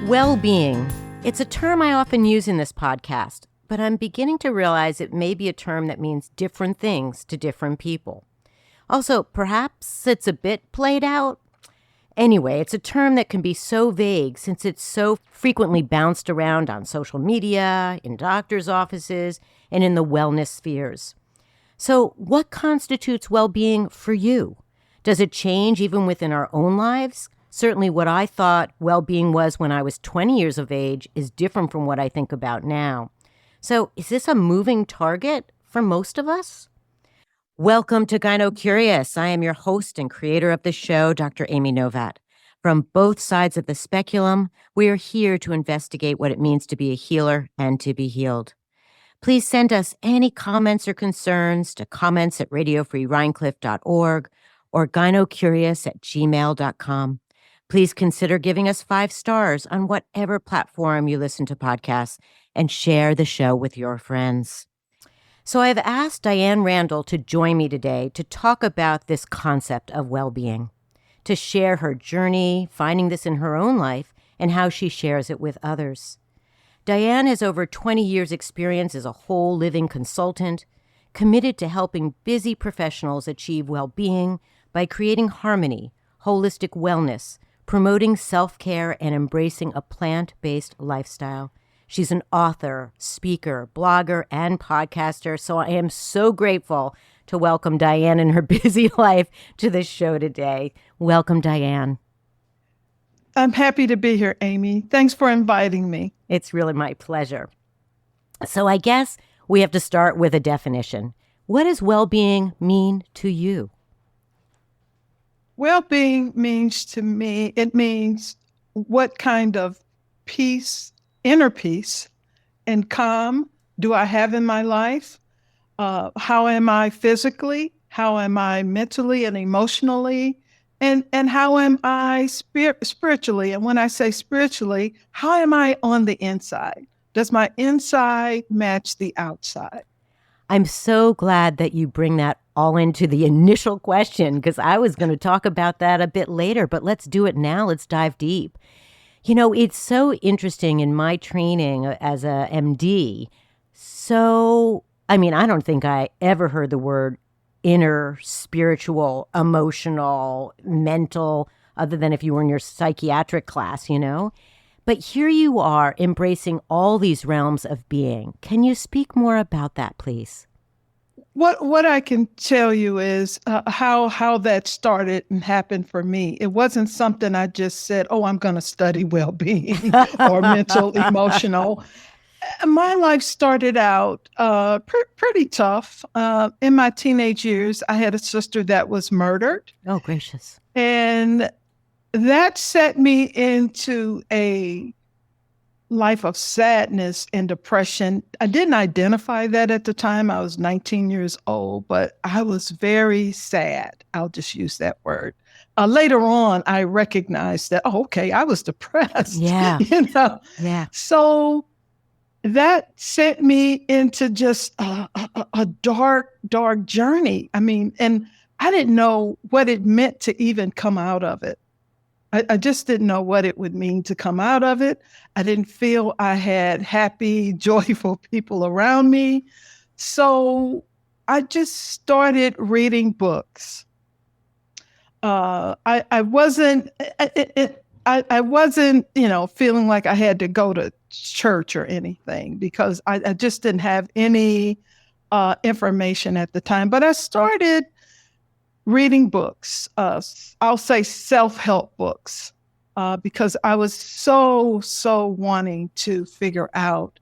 Well-being. It's a term I often use in this podcast, but I'm beginning to realize it may be a term that means different things to different people. Also, perhaps it's a bit played out. Anyway, it's a term that can be so vague since it's so frequently bounced around on social media, in doctors' offices, and in the wellness spheres. So, what constitutes well-being for you? Does it change even within our own lives? Certainly what I thought well-being was when I was 20 years of age is different from what I think about now. So is this a moving target for most of us? Welcome to Gyno Curious. I am your host and creator of the show, Dr. Amy Novatt. From both sides of the speculum, we are here to investigate what it means to be a healer and to be healed. Please send us any comments or concerns to comments@radiofreerhinecliffe.org or gynocurious@gmail.com. Please consider giving us 5 stars on whatever platform you listen to podcasts and share the show with your friends. So I've asked Diane Randall to join me today to talk about this concept of well-being, to share her journey, finding this in her own life, and how she shares it with others. Diane has over 20 years' experience as a whole living consultant, committed to helping busy professionals achieve well-being by creating harmony, holistic wellness, promoting self-care, and embracing a plant-based lifestyle. She's an author, speaker, blogger, and podcaster, so I am so grateful to welcome Diane in her busy life to the show today. Welcome, Diane. I'm happy to be here, Amy. Thanks for inviting me. It's really my pleasure. So I guess we have to start with a definition. What does well-being mean to you? Well-being means to me, it means what kind of peace, inner peace and calm do I have in my life? How am I physically? How am I mentally and emotionally? And how am I spiritually? And when I say spiritually, how am I on the inside? Does my inside match the outside? I'm so glad that you bring that all into the initial question, because I was going to talk about that a bit later, but let's do it now. Let's dive deep. You know, it's so interesting in my training as a MD. So, I mean, I don't think I ever heard the word inner, spiritual, emotional, mental, other than if you were in your psychiatric class, you know? But here you are embracing all these realms of being. Can you speak more about that, please? What I can tell you is how that started and happened for me. It wasn't something I just said, oh, I'm going to study well-being or mental, emotional. My life started out pretty tough. In my teenage years, I had a sister that was murdered. Oh, gracious. And that set me into a life of sadness and depression. I didn't identify that at the time. I was 19 years old, but I was very sad. I'll just use that word. Later on, I recognized that, oh, okay, I was depressed. Yeah. Yeah. So that sent me into just a dark, dark journey. I mean, and I didn't know what it meant to even come out of it. I just didn't know what it would mean to come out of it. I didn't feel I had happy, joyful people around me. So I just started reading books. I wasn't, feeling like I had to go to church or anything because I just didn't have any information at the time. But I started reading books, I'll say self-help books, because I was so wanting to figure out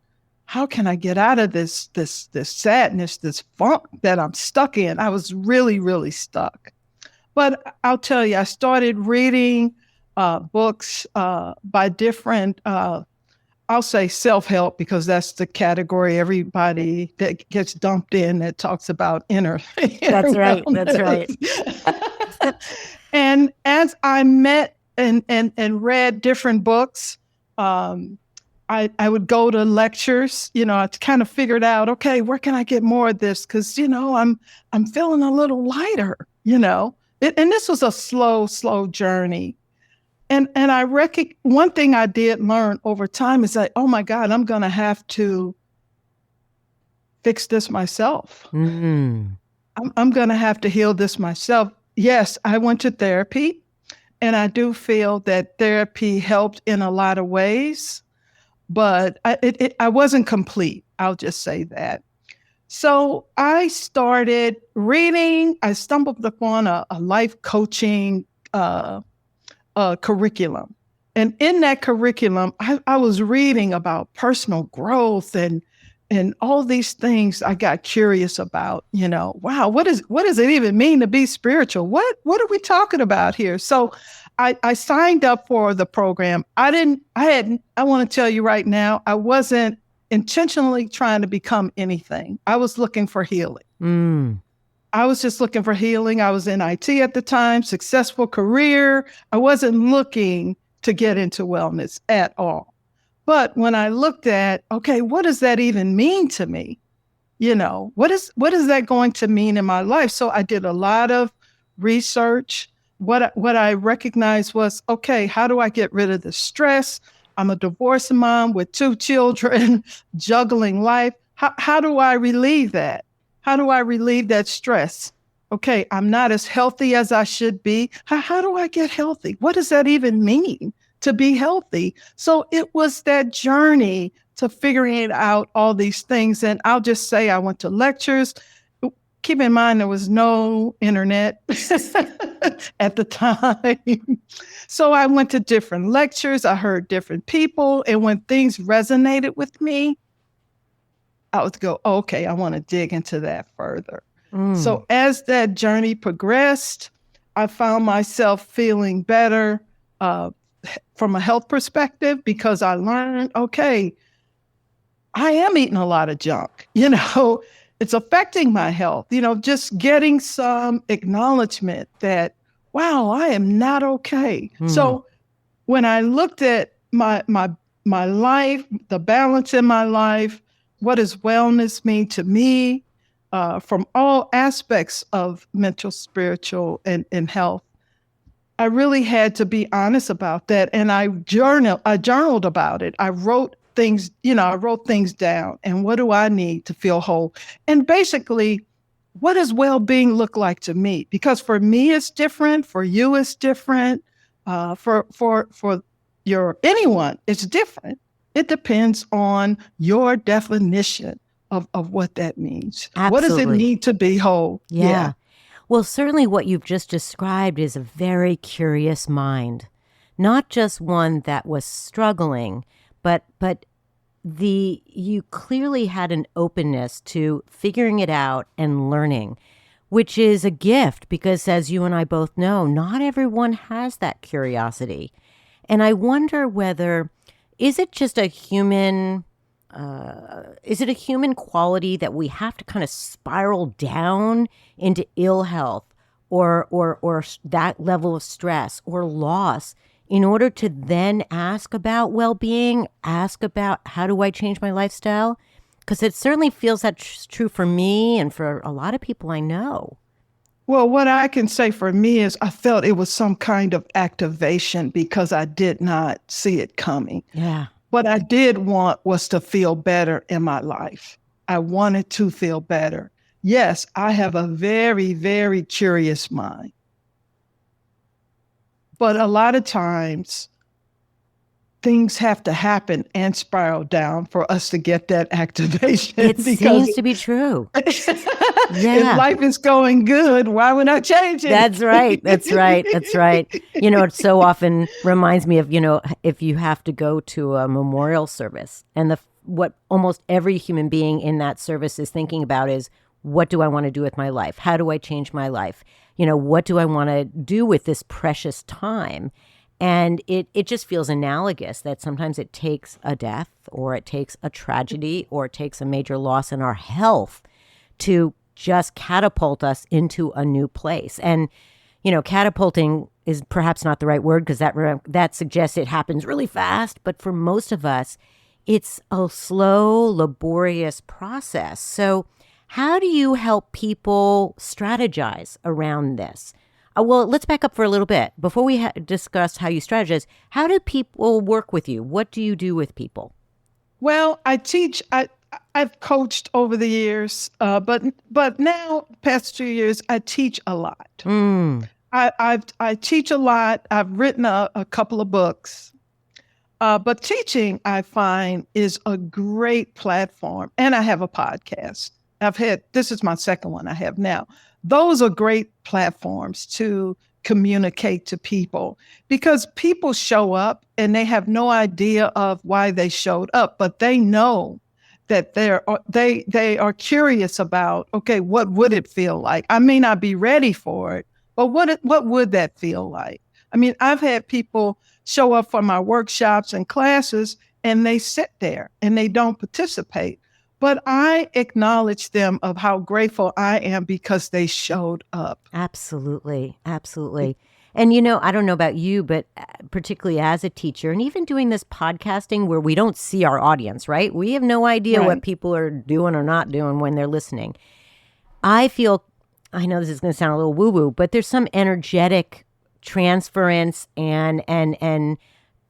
how can I get out of this sadness, this funk that I'm stuck in. I was really, really stuck. But I'll tell you, I started reading books by different, I'll say self-help because that's the category everybody that gets dumped in that talks about inner That's right. That's right. And as I met and read different books, I would go to lectures, I kind of figured out, okay, where can I get more of this? Because, I'm feeling a little lighter, and this was a slow journey. And one thing I did learn over time is that, oh my God, I'm going to have to fix this myself. I'm going to have to heal this myself. Yes, I went to therapy, and I do feel that therapy helped in a lot of ways, but I wasn't complete. I'll just say that. So I started reading. I stumbled upon a life coaching curriculum. And in that curriculum, I was reading about personal growth and all these things I got curious about. Wow, what does it even mean to be spiritual? What are we talking about here? So I signed up for the program. I want to tell you right now, I wasn't intentionally trying to become anything. I was looking for healing. I was just looking for healing. I was in IT at the time, successful career. I wasn't looking to get into wellness at all. But when I looked at, okay, what does that even mean to me? What is that going to mean in my life? So I did a lot of research. What I recognized was, okay, how do I get rid of the stress? I'm a divorced mom with 2 children, juggling life. How do I relieve that? How do I relieve that stress? Okay, I'm not as healthy as I should be. How do I get healthy? What does that even mean to be healthy? So it was that journey to figuring out all these things. And I'll just say I went to lectures. Keep in mind, there was no internet at the time. So I went to different lectures. I heard different people. And when things resonated with me, I would go, okay, I want to dig into that further. So as that journey progressed, I found myself feeling better from a health perspective because I learned, okay, I am eating a lot of junk. It's affecting my health. Just getting some acknowledgement that, wow, I am not okay. So when I looked at my life, the balance in my life, what does wellness mean to me from all aspects of mental, spiritual, and health? I really had to be honest about that. And I journaled about it. I wrote things down. And what do I need to feel whole? And basically, what does well-being look like to me? Because for me, it's different. For you, it's different. For anyone, it's different. It depends on your definition of what that means. Absolutely. What does it need to be whole? Yeah. Well, certainly what you've just described is a very curious mind, not just one that was struggling, but you clearly had an openness to figuring it out and learning, which is a gift because, as you and I both know, not everyone has that curiosity. And I wonder whether, is it a human quality that we have to kind of spiral down into ill health or that level of stress or loss in order to then ask about well-being, ask about how do I change my lifestyle? Because it certainly feels that's true for me and for a lot of people I know. Well, what I can say for me is I felt it was some kind of activation because I did not see it coming. Yeah. What I did want was to feel better in my life. I wanted to feel better. Yes, I have a very, very curious mind. But a lot of times, things have to happen and spiral down for us to get that activation. It seems to be true. If life is going good, why would I change it? That's right. It so often reminds me of, if you have to go to a memorial service and what almost every human being in that service is thinking about is, what do I want to do with my life? How do I change my life? What do I want to do with this precious time? And it just feels analogous that sometimes it takes a death or it takes a tragedy or it takes a major loss in our health to just catapult us into a new place. And, catapulting is perhaps not the right word because that suggests it happens really fast. But for most of us, it's a slow, laborious process. So how do you help people strategize around this? Well, let's back up for a little bit. Before we discuss how you strategize, how do people work with you? What do you do with people? Well, I teach. I've coached over the years, but now past 2 years I teach a lot. I teach a lot. I've written a couple of books, but teaching I find is a great platform, and I have a podcast. This is my second one I have now. Those are great platforms to communicate to people because people show up and they have no idea of why they showed up, but they know that they are curious about, okay, what would it feel like? I may not be ready for it, but what would that feel like? I mean, I've had people show up for my workshops and classes and they sit there and they don't participate. But I acknowledge them of how grateful I am because they showed up. Absolutely. Absolutely. And, I don't know about you, but particularly as a teacher and even doing this podcasting where we don't see our audience, right? We have no idea what people are doing or not doing when they're listening. I know this is going to sound a little woo-woo, but there's some energetic transference and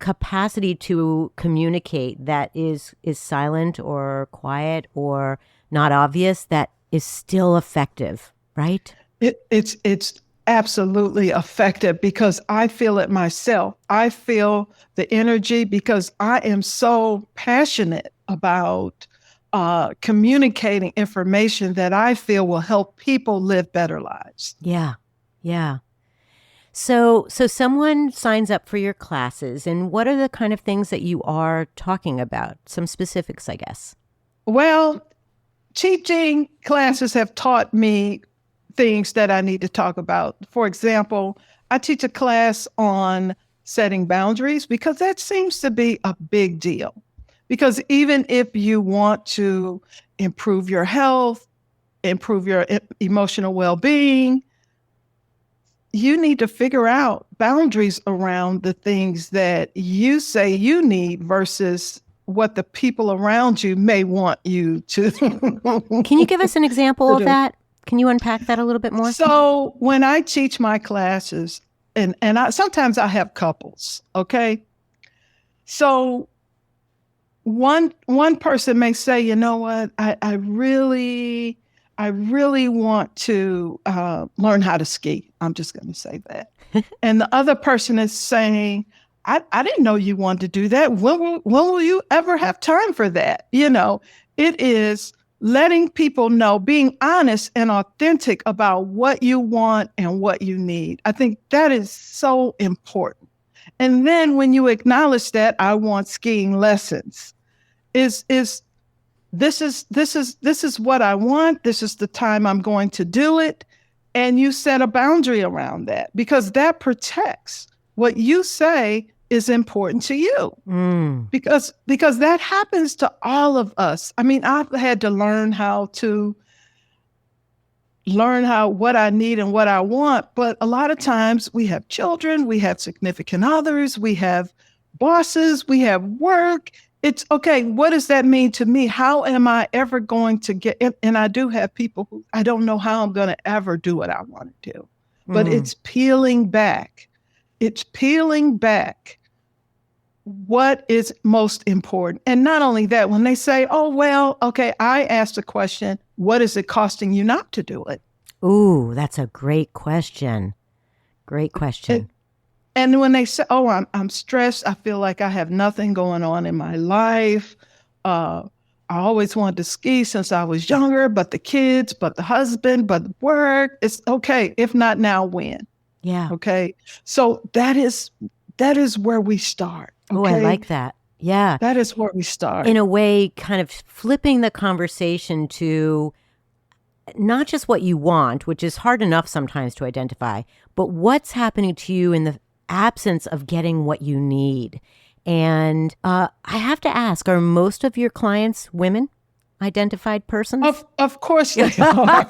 capacity to communicate that is silent or quiet or not obvious that is still effective, right? It's absolutely effective because I feel it myself. I feel the energy because I am so passionate about communicating information that I feel will help people live better lives. Yeah. So someone signs up for your classes, and what are the kind of things that you are talking about? Some specifics, I guess. Well, teaching classes have taught me things that I need to talk about. For example, I teach a class on setting boundaries because that seems to be a big deal. Because even if you want to improve your health, improve your emotional well-being, you need to figure out boundaries around the things that you say you need versus what the people around you may want you to. Can you give us an example of that? Can you unpack that a little bit more? So when I teach my classes, and sometimes I have couples, okay? So one person may say, you know what, I really want to learn how to ski. I'm just going to say that. And the other person is saying, I didn't know you wanted to do that. When will you ever have time for that? It is letting people know, being honest and authentic about what you want and what you need. I think that is so important. And then when you acknowledge that I want skiing lessons, this is what I want. This is the time I'm going to do it. And you set a boundary around that because that protects what you say is important to you. Because that happens to all of us. I mean, I've had to learn what I need and what I want. But a lot of times we have children, we have significant others, we have bosses, we have work. It's okay. What does that mean to me? How am I ever going to get in? And I do have people who I don't know how I'm going to ever do what I want to do, but it's peeling back. It's peeling back what is most important. And not only that, when they say, oh, well, okay, I asked the question, what is it costing you not to do it? Ooh, that's a great question. Great question. And when they say, oh, I'm stressed, I feel like I have nothing going on in my life. I always wanted to ski since I was younger, but the kids, but the husband, but work. It's okay. If not now, when? Yeah. Okay. So that is where we start. Okay? Oh, I like that. Yeah. That is where we start. In a way, kind of flipping the conversation to not just what you want, which is hard enough sometimes to identify, but what's happening to you in the absence of getting what you need. And I have to ask, are most of your clients women, identified persons? Of course they are.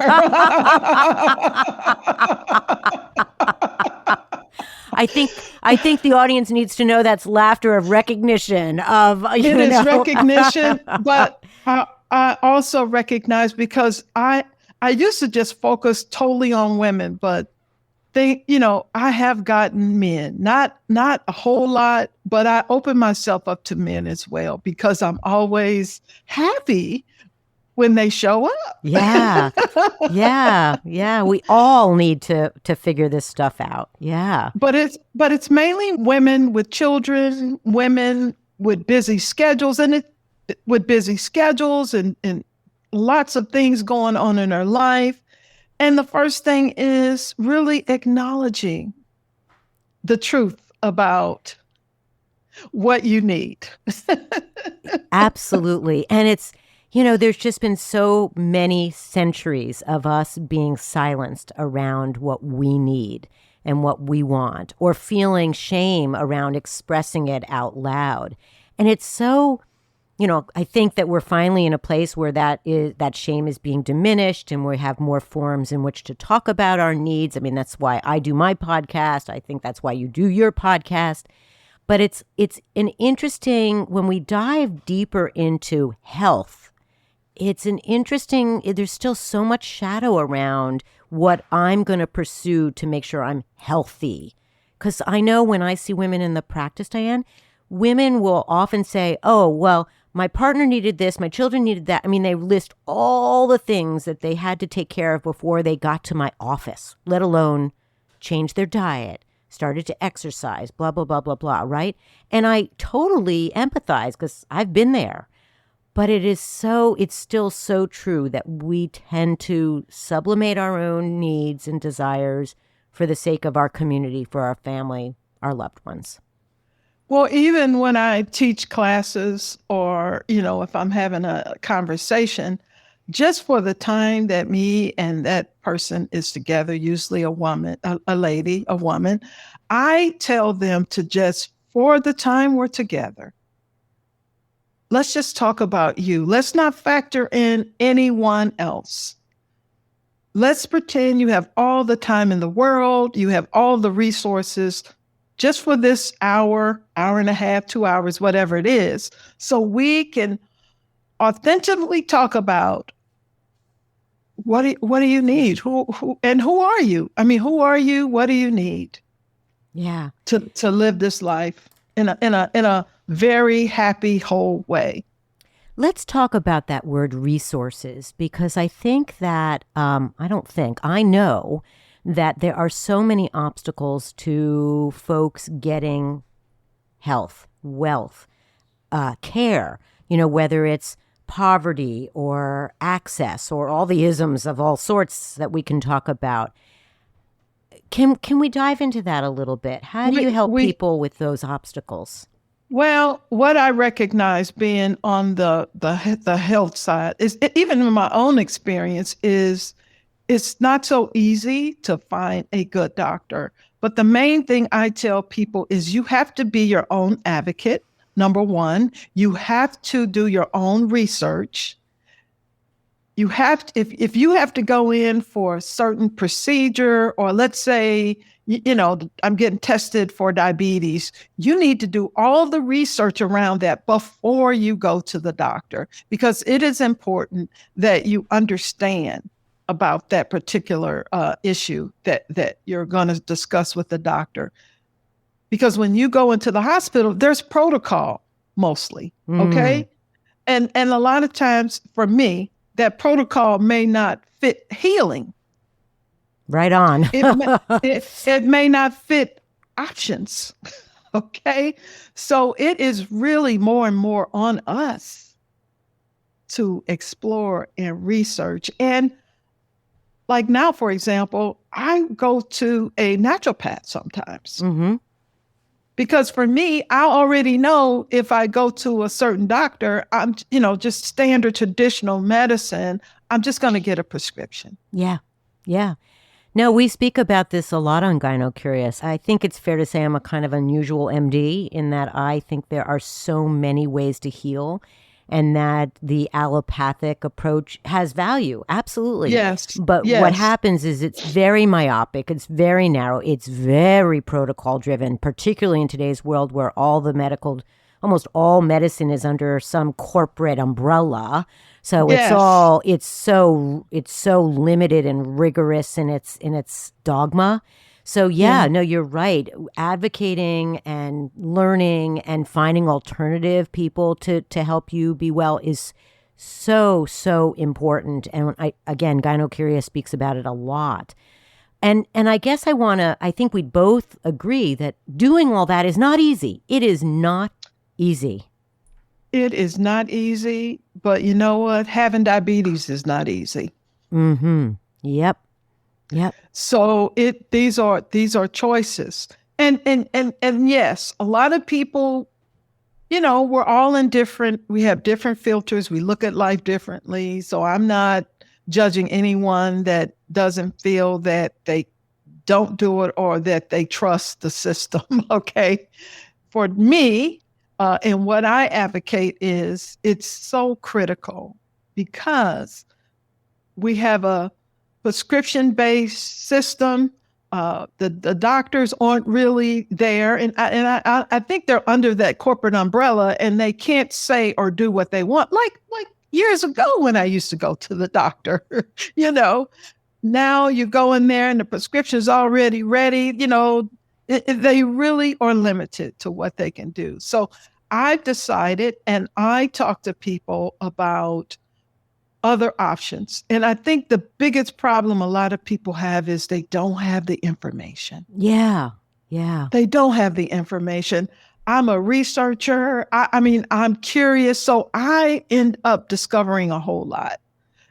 I think the audience needs to know that's laughter of recognition of It is recognition, but I also recognize because I used to just focus totally on women, but I have gotten men, not a whole lot, but I open myself up to men as well because I'm always happy when they show up. Yeah. Yeah. Yeah. We all need to figure this stuff out. Yeah. But it's mainly women with children, women with busy schedules, and lots of things going on in their life. And the first thing is really acknowledging the truth about what you need. Absolutely. And it's, there's just been so many centuries of us being silenced around what we need and what we want, or feeling shame around expressing it out loud. And it's so, I think that we're finally in a place where that shame is being diminished, and we have more forums in which to talk about our needs. I mean, that's why I do my podcast. I think that's why you do your podcast. But it's an interesting, when we dive deeper into health, there's still so much shadow around what I'm going to pursue to make sure I'm healthy. Because I know when I see women in the practice, Diane, women will often say, oh, well, my partner needed this, my children needed that. I mean, they list all the things that they had to take care of before they got to my office, let alone change their diet, started to exercise, blah, blah, blah, blah, blah, right? And I totally empathize because I've been there. But it's still so true that we tend to sublimate our own needs and desires for the sake of our community, for our family, our loved ones. Well, even when I teach classes or, if I'm having a conversation, just for the time that me and that person is together, usually a woman, a lady, a woman, I tell them to just, for the time we're together, let's just talk about you. Let's not factor in anyone else. Let's pretend you have all the time in the world, you have all the resources just for this hour, hour and a half, 2 hours, whatever it is, so we can authentically talk about what do you need? Who are you? I mean, who are you? What do you need? Yeah. To live this life in a very happy, whole way. Let's talk about that word resources, because I think that, I know that there are so many obstacles to folks getting health, wealth, care, whether it's poverty or access or all the isms of all sorts that we can talk about. Can we dive into that a little bit? How do you help people with those obstacles? Well, what I recognize being on the health side is, even in my own experience, is it's not so easy to find a good doctor. But the main thing I tell people is you have to be your own advocate. Number one, you have to do your own research. You have to, if you have to go in for a certain procedure, or let's say, I'm getting tested for diabetes, you need to do all the research around that before you go to the doctor, because it is important that you understand about that particular issue that you're going to discuss with the doctor. Because when you go into the hospital, there's protocol mostly, okay? And a lot of times for me, that protocol may not fit healing. Right on. it may not fit options, okay? So it is really more and more on us to explore and research. And like now, for example, I go to a naturopath sometimes. Mm-hmm. Because for me, I already know if I go to a certain doctor, I'm, just standard traditional medicine, I'm just going to get a prescription. Yeah. Yeah. No, we speak about this a lot on Gyno Curious. I think it's fair to say I'm a kind of unusual MD in that I think there are so many ways to heal, and that the allopathic approach has value. Absolutely. Yes. But what happens is it's very myopic. It's very narrow. It's very protocol driven, particularly in today's world where almost all medicine is under some corporate umbrella. So it's so limited and rigorous in its dogma. So Yeah. no, you're right. Advocating and learning and finding alternative people to help you be well is so important. And again, Gyno Curious speaks about it a lot. And I guess I think we both agree that doing all that is not easy. It is not easy. It is not easy, but you know what? Having diabetes is not easy. Mm-hmm. Yep. So these are choices. And yes, a lot of people, we're all we have different filters. We look at life differently. So I'm not judging anyone that doesn't feel that they don't do it or that they trust the system. Okay. For me, and what I advocate is it's so critical because we have a prescription-based system. The doctors aren't really there, and I think they're under that corporate umbrella, and they can't say or do what they want. Like years ago when I used to go to the doctor, Now you go in there and the prescription's already ready. They really are limited to what they can do. So I've decided, and I talk to people about other options. And I think the biggest problem a lot of people have is they don't have the information. Yeah. They don't have the information. I'm a researcher. I mean, I'm curious. So I end up discovering a whole lot.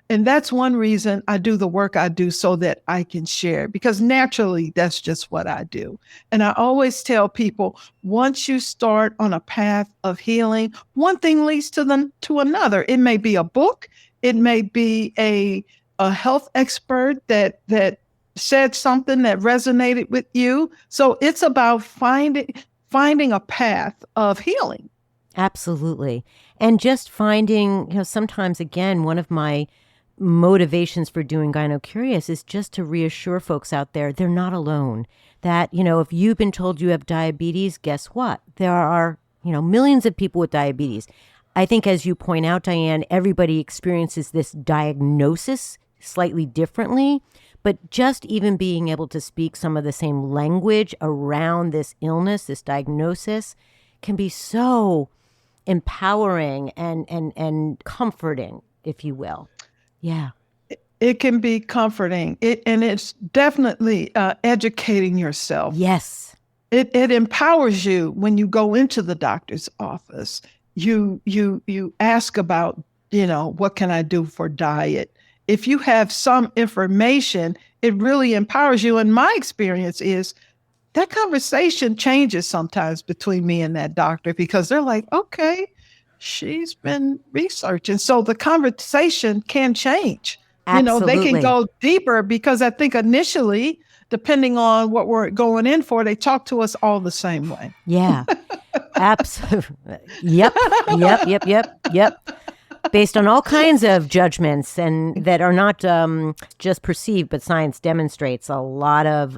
And that's one reason I do the work I do so that I can share, because naturally that's just what I do. And I always tell people, once you start on a path of healing, one thing leads to another. It may be a book. It may be a health expert that said something that resonated with you. So it's about finding a path of healing. Absolutely. And just finding, sometimes again, one of my motivations for doing Gyno Curious is just to reassure folks out there they're not alone. That, if you've been told you have diabetes, guess what? There are, millions of people with diabetes. I think, as you point out, Diane, everybody experiences this diagnosis slightly differently, but just even being able to speak some of the same language around this illness, this diagnosis, can be so empowering and comforting, if you will. Yeah. It can be comforting. And it's definitely educating yourself. Yes. It empowers you when you go into the doctor's office. You ask about, what can I do for diet? If you have some information, it really empowers you. And my experience is that conversation changes sometimes between me and that doctor, because they're like, okay, she's been researching. So the conversation can change. Absolutely. They can go deeper, because I think initially, depending on what we're going in for, they talk to us all the same way. Yeah. Absolutely. Yep. Based on all kinds of judgments and that are not just perceived, but science demonstrates a lot of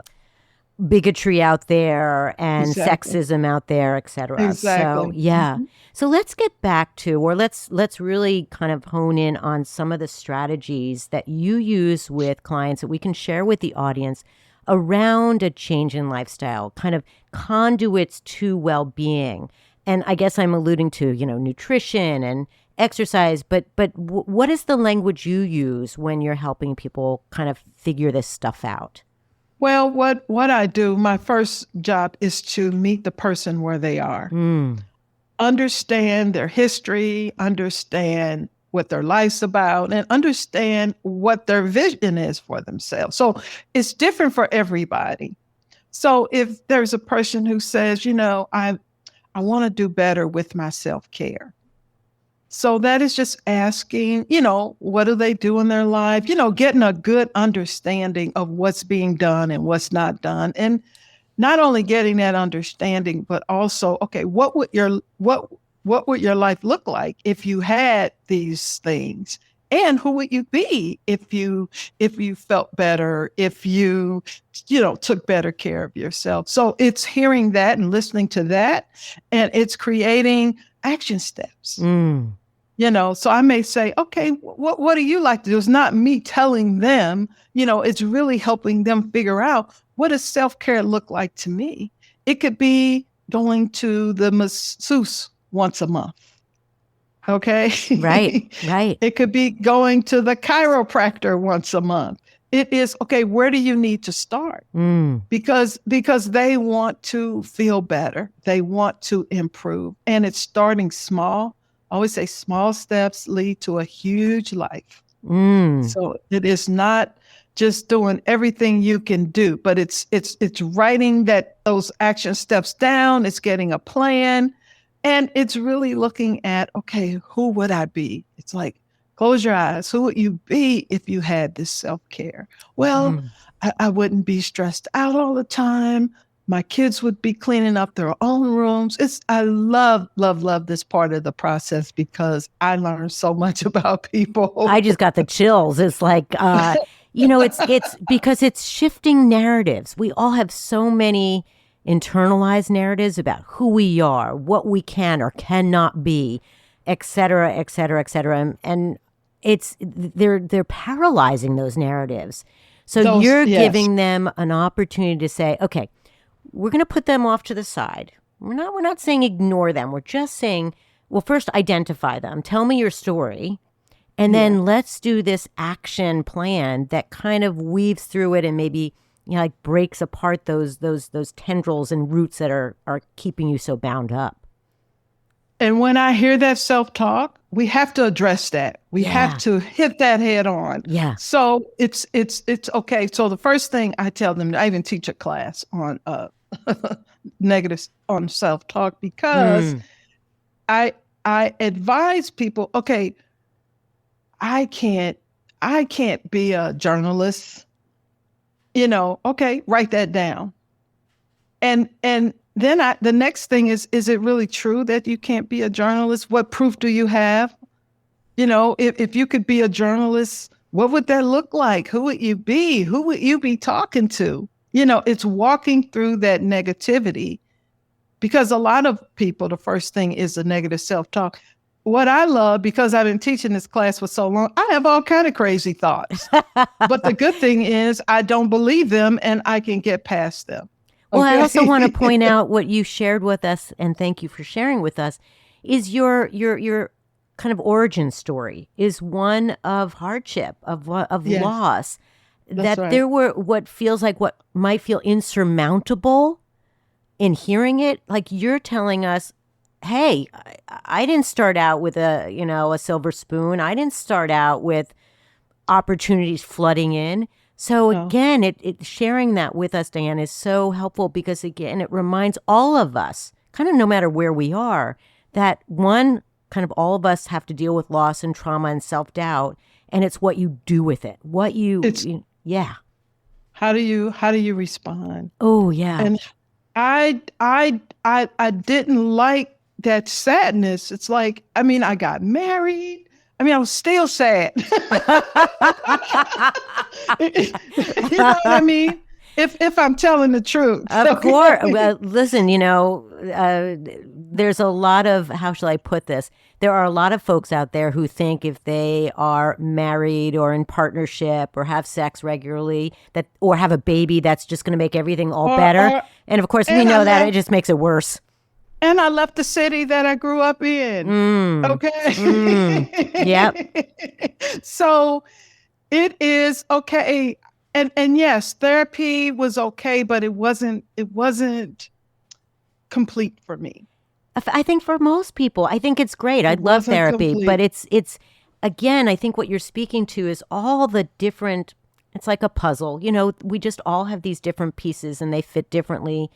bigotry out there and Exactly. sexism out there, et cetera. Exactly. So, yeah. Mm-hmm. So let's get back to, or let's really kind of hone in on some of the strategies that you use with clients that we can share with the audience around a change in lifestyle, kind of conduits to well-being. And I guess I'm alluding to, nutrition and exercise, but what is the language you use when you're helping people kind of figure this stuff out? Well, what I do, my first job is to meet the person where they are. Understand their history, understand what their life's about, and understand what their vision is for themselves. So it's different for everybody. So if there's a person who says, I want to do better with my self-care. So that is just asking, what do they do in their life? Getting a good understanding of what's being done and what's not done. And not only getting that understanding, but also, okay, what would your life look like if you had these things? And who would you be if you felt better, if you took better care of yourself? So it's hearing that and listening to that, and it's creating action steps. So I may say, okay, what do you like to do? It's not me telling them, it's really helping them figure out what does self-care look like to me? It could be going to the masseuse once a month. Okay. Right. Right. It could be going to the chiropractor once a month. It is, okay, where do you need to start? Because they want to feel better. They want to improve. And it's starting small. I always say small steps lead to a huge life. So it is not just doing everything you can do, but it's writing those action steps down. It's getting a plan, and it's really looking at, okay, who would I be? It's like, close your eyes. Who would you be if you had this self-care? Well, I wouldn't be stressed out all the time. My kids would be cleaning up their own rooms. I love, love, love this part of the process because I learned so much about people. I just got the chills. It's like, it's because it's shifting narratives. We all have so many internalized narratives about who we are, what we can or cannot be, et cetera, et cetera, et cetera. And they're paralyzing those narratives. So you're giving them an opportunity to say, okay, we're going to put them off to the side. We're not saying ignore them. We're just saying, well, first identify them. Tell me your story. And then let's do this action plan that kind of weaves through it and maybe, like breaks apart those tendrils and roots that are keeping you so bound up. And when I hear that self-talk, we have to address that. We have to hit that head on. Yeah. So it's okay. So the first thing I tell them, I even teach a class on negative on self-talk because I advise people, okay, I can't be a journalist. Okay, write that down. And then the next thing is it really true that you can't be a journalist? What proof do you have? If you could be a journalist, what would that look like? Who would you be? Who would you be talking to? It's walking through that negativity because a lot of people, the first thing is the negative self-talk. What I love, because I've been teaching this class for so long, I have all kind of crazy thoughts. But the good thing is I don't believe them and I can get past them. Well, I also want to point out what you shared with us, and thank you for sharing with us, is your kind of origin story is one of hardship, of loss. That's right. There were what might feel insurmountable in hearing it. Like you're telling us, hey, I didn't start out with a silver spoon. I didn't start out with opportunities flooding in. So again, it sharing that with us, Diane, is so helpful because again, it reminds all of us, kind of no matter where we are, that one, kind of all of us have to deal with loss and trauma and self-doubt, and it's what you do with it. How do you respond? Oh yeah. And I didn't like that sadness. It's like, I got married. I was still sad. You know what I mean? If I'm telling the truth. Of course. Well, listen, there's a lot of, how shall I put this? There are a lot of folks out there who think if they are married or in partnership or have sex regularly or have a baby, that's just going to make everything all better. And of course, we know that it just makes it worse. And I left the city that I grew up in. Okay. Yep. So it is okay. And yes, therapy was okay, but it wasn't complete for me. I think for most people, I think it's great. I love therapy, complete. But it's again, I think what you're speaking to is all the different, it's like a puzzle. We just all have these different pieces and they fit differently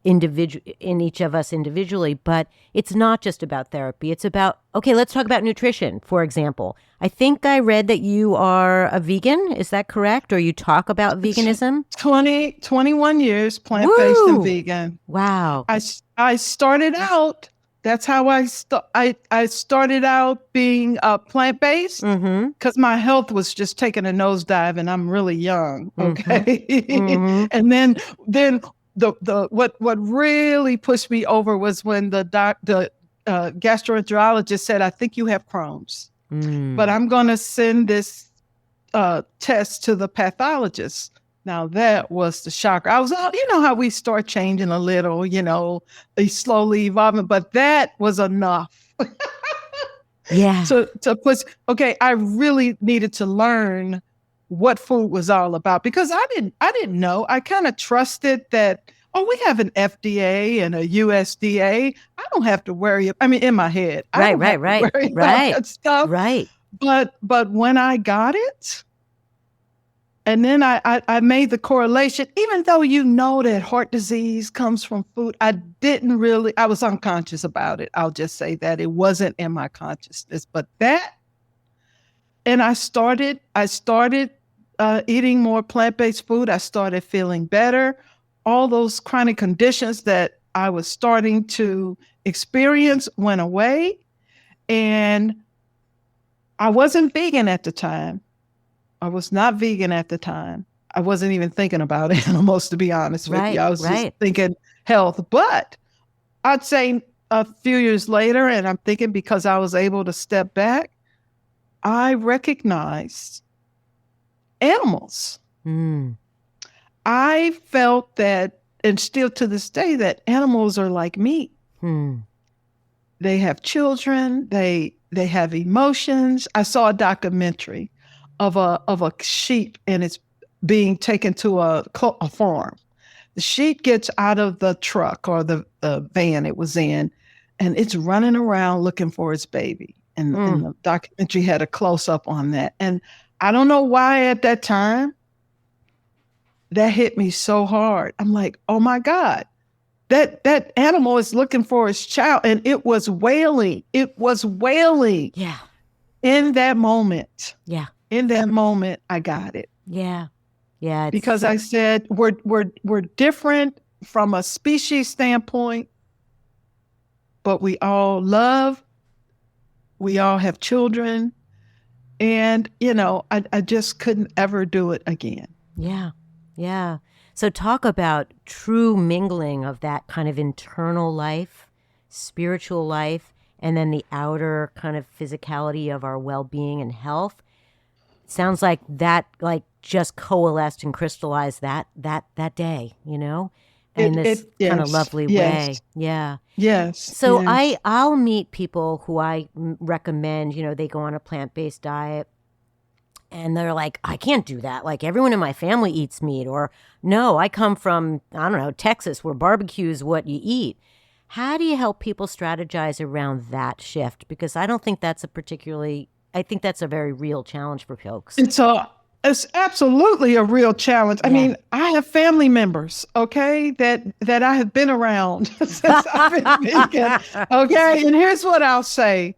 in each of us individually, but it's not just about therapy. It's about, okay, let's talk about nutrition, for example. I think I read that you are a vegan. Is that correct? Or you talk about veganism? 21 years plant-based and vegan. Wow. I started out, that's how I started out being plant-based because my health was just taking a nosedive and I'm really young. Okay. And then the what really pushed me over was when the gastroenterologist said, I think you have Crohn's, but I'm going to send this test to the pathologist. Now that was the shocker. I was, you know how we start changing a little, slowly evolving, but that was enough. Yeah. To push, okay, I really needed to learn what food was all about because I didn't know. I kind of trusted that, oh, we have an FDA and a USDA. I don't have to worry. I mean, in my head, I don't have to worry about that stuff. Right. But when I got it, and then I made the correlation, even though that heart disease comes from food, I was unconscious about it. I'll just say that it wasn't in my consciousness, but and I started eating more plant-based food. I started feeling better. All those chronic conditions that I was starting to experience went away. And I wasn't vegan at the time. I was not vegan at the time. I wasn't even thinking about animals, to be honest with you. I was just thinking health. But I'd say a few years later, and I'm thinking because I was able to step back, I recognized animals. I felt that, and still to this day, that animals are like me. They have children. They have emotions. I saw a documentary of a sheep, and it's being taken to a farm. The sheep gets out of the truck or the van it was in, and it's running around looking for its baby. And the documentary had a close-up on that. And I don't know why at that time that hit me so hard. I'm like, oh my God, that animal is looking for its child. And it was wailing. It was wailing. Yeah. In that moment. Yeah. In that moment, I got it. Yeah. Yeah. Because I said, we're different from a species standpoint, but we all love. We all have children. And, I just couldn't ever do it again. Yeah. Yeah. So talk about true mingling of that kind of internal life, spiritual life, and then the outer kind of physicality of our well-being and health. Sounds like that, just coalesced and crystallized that day, in this kind of lovely way. Yeah. Yes. So I'll meet people who I recommend, they go on a plant-based diet. And they're like, I can't do that. Like, everyone in my family eats meat. Or, no, I come from, I don't know, Texas, where barbecue is what you eat. How do you help people strategize around that shift? Because I don't think that's I think that's a very real challenge for folks. It's absolutely a real challenge. I mean, I have family members, okay, that I have been around since I've been vegan. Okay, and here's what I'll say.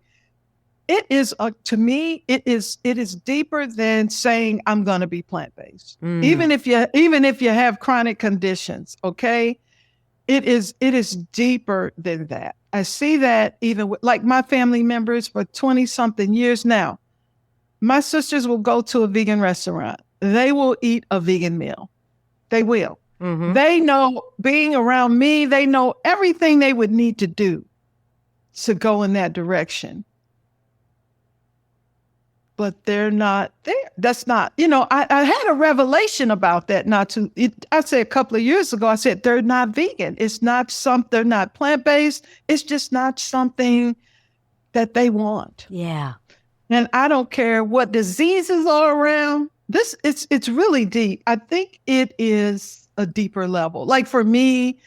It is, to me, it is deeper than saying I'm going to be plant-based. Even if you have chronic conditions, okay, it is deeper than that. I see that even with, like, my family members for 20-something years now. My sisters will go to a vegan restaurant. They will eat a vegan meal. They will. Mm-hmm. They know, being around me, they know everything they would need to do to go in that direction. But they're not there. That's not, I had a revelation about that I said a couple of years ago, I said, they're not vegan. They're not plant-based. It's just not something that they want. Yeah. And I don't care what diseases are around. It's really deep. I think it is a deeper level. Like, for me,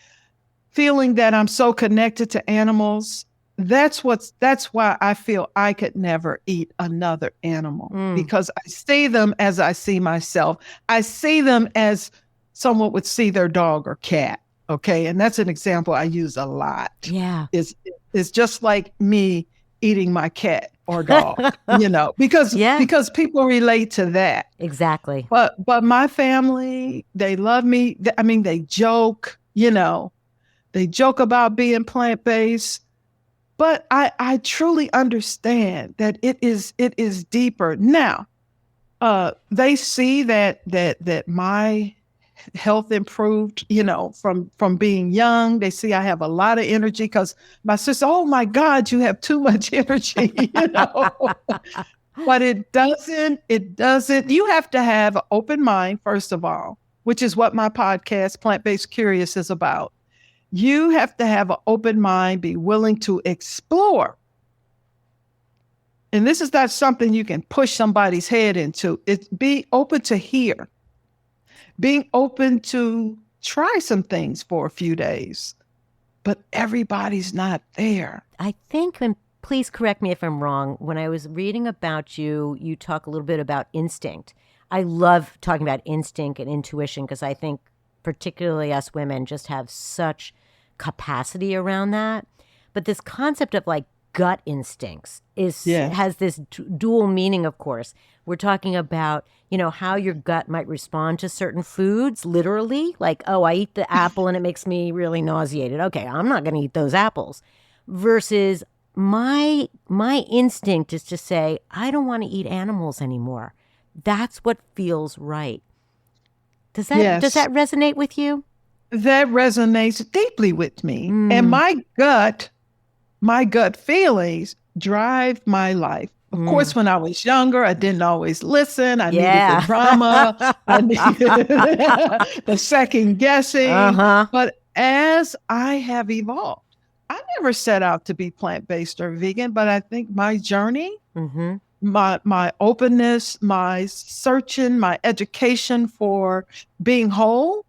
feeling that I'm so connected to animals, that's why I feel I could never eat another animal, because I see them as I see myself. I see them as someone would see their dog or cat. Okay. And that's an example I use a lot. Yeah. It's just like me eating my cat or dog, because people relate to that. Exactly. But my family, they love me. I mean, they joke, they joke about being plant-based. But I truly understand that it is deeper. Now, they see that my health improved, from being young. They see I have a lot of energy because my sister, oh my God, you have too much energy, But it doesn't. You have to have an open mind, first of all. which is what my podcast, Plant-Based Curious, is about. You have to have an open mind, be willing to explore. And this is not something you can push somebody's head into. It's be open to hear, being open to try some things for a few days, but everybody's not there. I think, and please correct me if I'm wrong, when I was reading about you, you talk a little bit about instinct. I love talking about instinct and intuition because I think particularly us women just have such capacity around that. But this concept of like gut instincts has this dual meaning, of course. We're talking about, how your gut might respond to certain foods, literally, like, oh, I eat the apple and it makes me really nauseated. Okay, I'm not going to eat those apples. Versus my instinct is to say, I don't want to eat animals anymore. That's what feels right. Does that resonate with you? That resonates deeply with me. And my gut feelings drive my life. Of course, when I was younger, I didn't always listen. I needed the drama. I needed the second guessing. But as I have evolved, I never set out to be plant-based or vegan, but I think my journey, my openness, my searching, my education for being whole,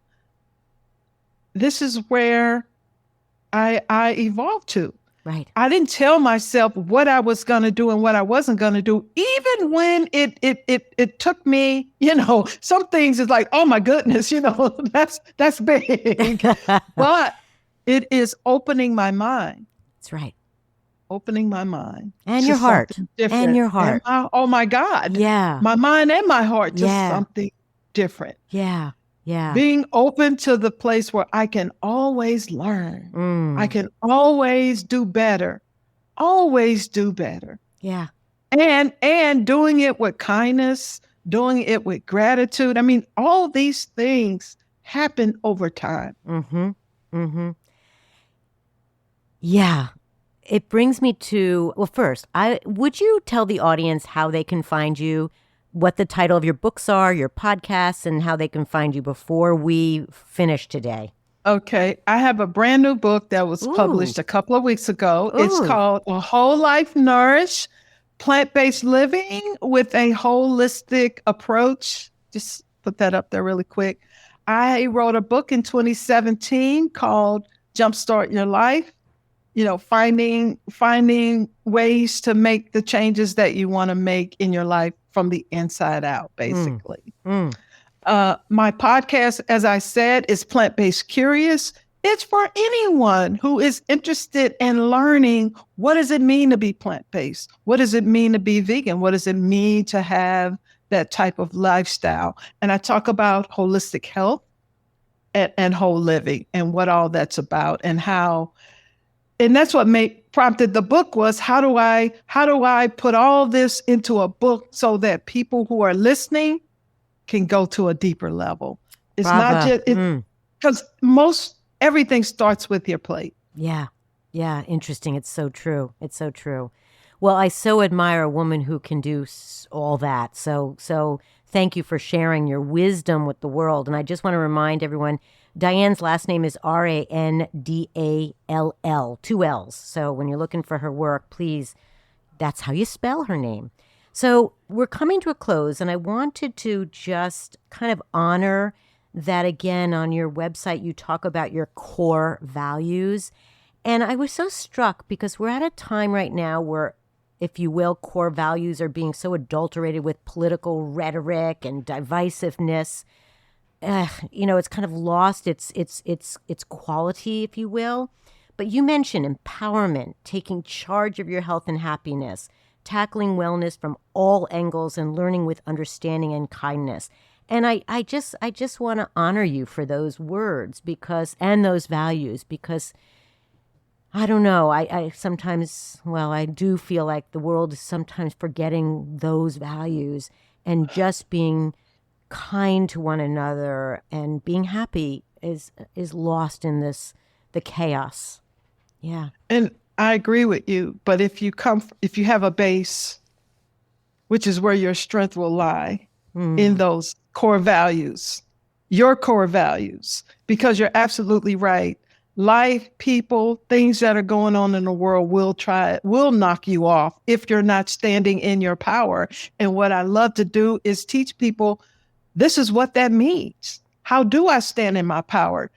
this is where I evolved to. Right. I didn't tell myself what I was going to do and what I wasn't going to do, even when it took me, some things is like, oh my goodness, that's big. But it is opening my mind. That's right. Opening my mind. And your heart. And your heart. Oh my God. Yeah. My mind and my heart, just something different. Yeah. Yeah. Being open to the place where I can always learn. I can always do better. Always do better. Yeah. And doing it with kindness, doing it with gratitude. I mean, all these things happen over time. Yeah. It brings me to, well, first, would you tell the audience how they can find you, what the title of your books are, your podcasts, and how they can find you before we finish today? Okay. I have a brand new book that was published a couple of weeks ago. It's called A Whole Life Nourished, Plant-Based Living with a Holistic Approach. Just put that up there really quick. I wrote a book in 2017 called Jumpstart Your Life. Finding ways to make the changes that you want to make in your life from the inside out, basically. My podcast, as I said, is Plant-Based Curious. It's for anyone who is interested in learning, what does it mean to be plant-based? What does it mean to be vegan? What does it mean to have that type of lifestyle? And I talk about holistic health and whole living and what all that's about and how. And that's what prompted the book was how do I put all this into a book so that people who are listening can go to a deeper level. It's not just because everything starts with your plate. Yeah. Yeah. Interesting. It's so true. It's so true. Well, I so admire a woman who can do all that. So thank you for sharing your wisdom with the world. And I just want to remind everyone, Diane's last name is Randall, 2 L's. So when you're looking for her work, please, that's how you spell her name. So we're coming to a close, and I wanted to just kind of honor that again. On your website, you talk about your core values. And I was so struck because we're at a time right now where, if you will, core values are being so adulterated with political rhetoric and divisiveness. It's kind of lost its quality, if you will. But you mentioned empowerment, taking charge of your health and happiness, tackling wellness from all angles, and learning with understanding and kindness. And I just want to honor you for those words and those values, because I don't know. I sometimes, I do feel like the world is sometimes forgetting those values and just being kind to one another and being happy is lost in the chaos. Yeah. And I agree with you. But if you have a base, which is where your strength will lie in those core values, your core values, because you're absolutely right. Life, people, things that are going on in the world will knock you off if you're not standing in your power. And what I love to do is teach people this is what that means. How do I stand in my power?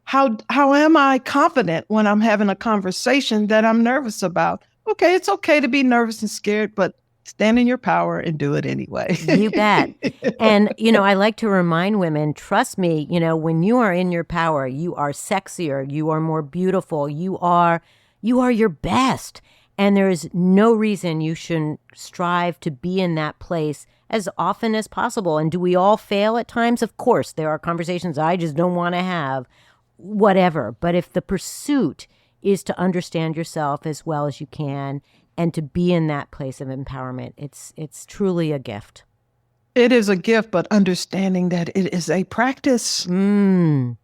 How am I confident when I'm having a conversation that I'm nervous about? Okay, it's okay to be nervous and scared, but stand in your power and do it anyway. You bet. And, I like to remind women, trust me, when you are in your power, you are sexier, you are more beautiful, you are your best. And there is no reason you shouldn't strive to be in that place as often as possible. And do we all fail at times? Of course, there are conversations I just don't want to have, whatever. But if the pursuit is to understand yourself as well as you can and to be in that place of empowerment, it's truly a gift. It is a gift, but understanding that it is a practice. One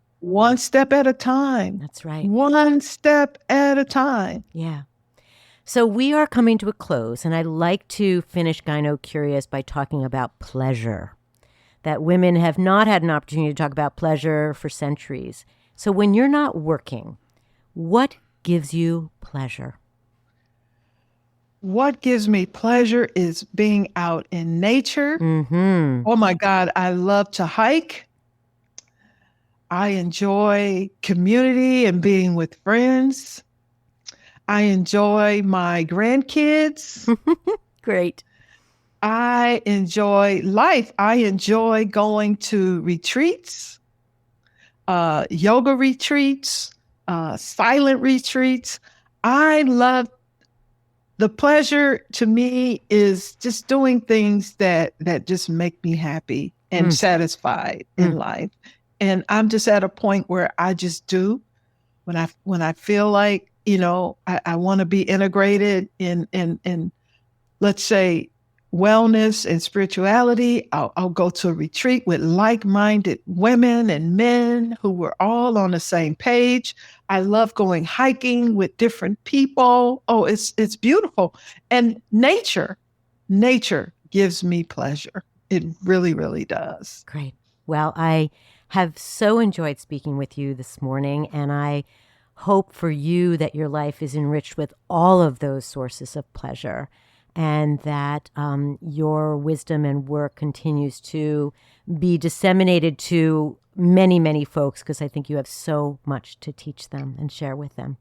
step at a time. That's right. One step at a time. Yeah. So we are coming to a close, and I like to finish Gyno Curious by talking about pleasure, that women have not had an opportunity to talk about pleasure for centuries. So when you're not working, what gives you pleasure? What gives me pleasure is being out in nature. Oh my God, I love to hike. I enjoy community and being with friends. I enjoy my grandkids. Great. I enjoy life. I enjoy going to retreats, yoga retreats, silent retreats. I love the pleasure to me is just doing things that just make me happy and satisfied in life. And I'm just at a point where I just do when I feel like, I want to be integrated in let's say wellness and spirituality. I'll go to a retreat with like-minded women and men who were all on the same page. I love going hiking with different people. Oh, it's beautiful. And nature gives me pleasure. It really, really does. Great. Well, I have so enjoyed speaking with you this morning, and I hope for you that your life is enriched with all of those sources of pleasure, and that your wisdom and work continues to be disseminated to many, many folks, because I think you have so much to teach them and share with them.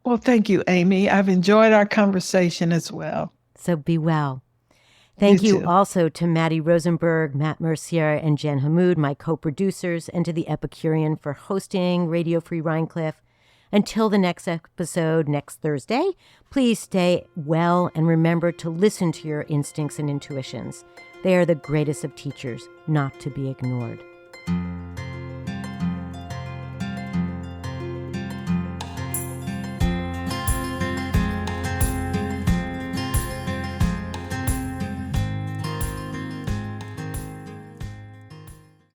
Well, thank you, Amy. I've enjoyed our conversation as well. So be well. Thank you too. also to Maddie Rosenberg, Matt Mercier, and Jen Hammoud, my co-producers, and to the Epicurean for hosting Radio Free Rhinecliff. Until the next episode next Thursday, please stay well and remember to listen to your instincts and intuitions. They are the greatest of teachers, not to be ignored.